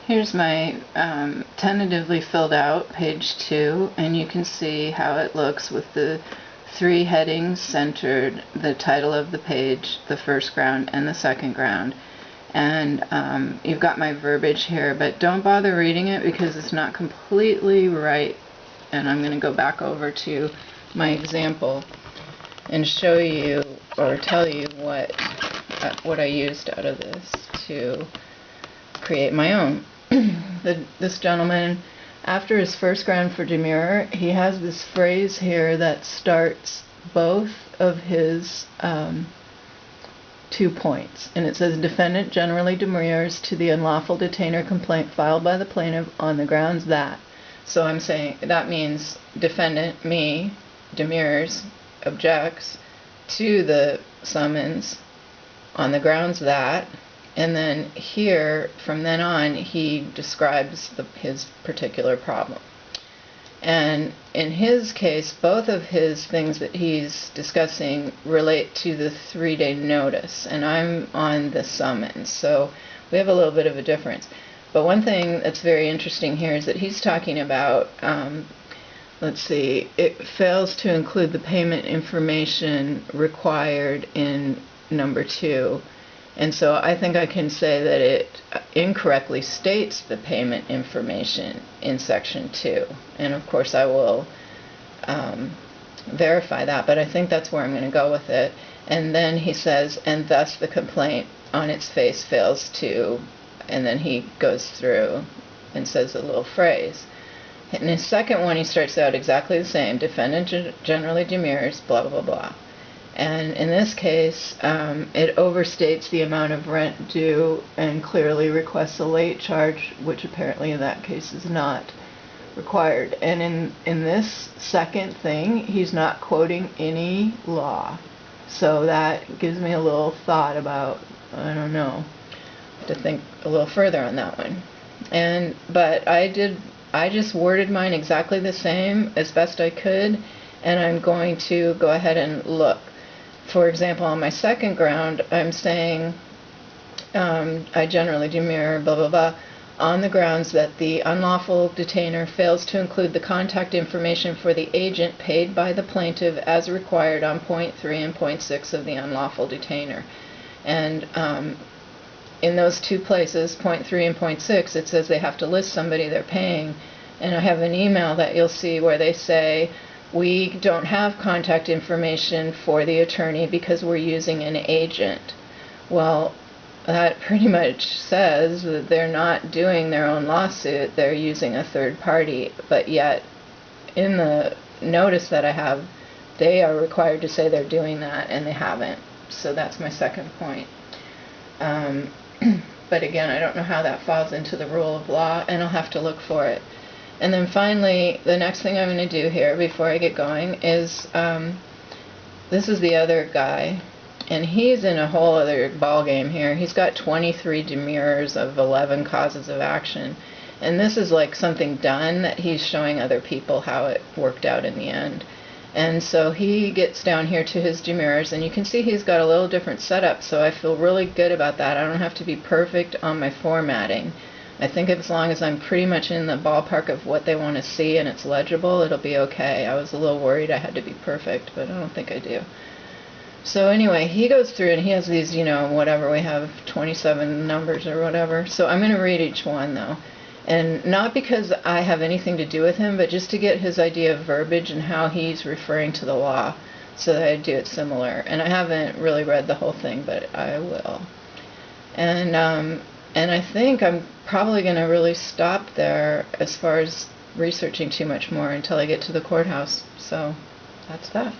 Here's my tentatively filled out page 2, and you can see how it looks with the 3 headings centered, the title of the page, the first ground, and the second ground. And you've got my verbiage here, but don't bother reading it because it's not completely right. And I'm going to go back over to my example and show you or tell you what I used out of this to create my own. This gentleman, after his first ground for demurrer, he has this phrase here that starts both of his 2 points, and it says, defendant generally demurrers to the unlawful detainer complaint filed by the plaintiff on the grounds that. So I'm saying that means defendant, me, demurrers, objects to the summons on the grounds that. And then here, from then on, he describes his particular problem. And in his case, both of his things that he's discussing relate to the 3-day notice, and I'm on the summons. So we have a little bit of a difference. But one thing that's very interesting here is that he's talking about, let's see, it fails to include the payment information required in number 2. And so I think I can say that it incorrectly states the payment information in section 2. And of course I will verify that, but I think that's where I'm going to go with it. And then he says, and thus the complaint on its face fails to, and then he goes through and says a little phrase. In his second one he starts out exactly the same, defendant generally demurrers, blah, blah, blah. And in this case, it overstates the amount of rent due and clearly requests a late charge, which apparently in that case is not required. And in this second thing, he's not quoting any law. So that gives me a little thought about, I don't know, to think a little further on that one. But I just worded mine exactly the same as best I could, and I'm going to go ahead and look. For example, on my second ground, I'm saying I generally demurrer, blah, blah, blah, on the grounds that the unlawful detainer fails to include the contact information for the agent paid by the plaintiff as required on point 3 and point 6 of the unlawful detainer. And in those 2 places, point 3 and point 6, it says they have to list somebody they're paying. And I have an email that you'll see where they say, we don't have contact information for the attorney because we're using an agent. Well, that pretty much says that they're not doing their own lawsuit, they're using a third party, but yet in the notice that I have, they are required to say they're doing that, and they haven't. So that's my second point. But again, I don't know how that falls into the rule of law, and I'll have to look for it. And then finally, the next thing I'm going to do here before I get going is, this is the other guy, and he's in a whole other ball game here. He's got 23 demurrers of 11 causes of action, and this is like something done that he's showing other people how it worked out in the end. And so he gets down here to his demurrers, and you can see he's got a little different setup, so I feel really good about that. I don't have to be perfect on my formatting. I think as long as I'm pretty much in the ballpark of what they want to see and it's legible, it'll be okay. I was a little worried I had to be perfect, but I don't think I do. So anyway, he goes through and he has these, whatever, we have 27 numbers or whatever. So I'm going to read each one though. And not because I have anything to do with him, but just to get his idea of verbiage and how he's referring to the law so that I do it similar. And I haven't really read the whole thing, but I will. And I think I'm probably going to really stop there as far as researching too much more until I get to the courthouse. So that's that.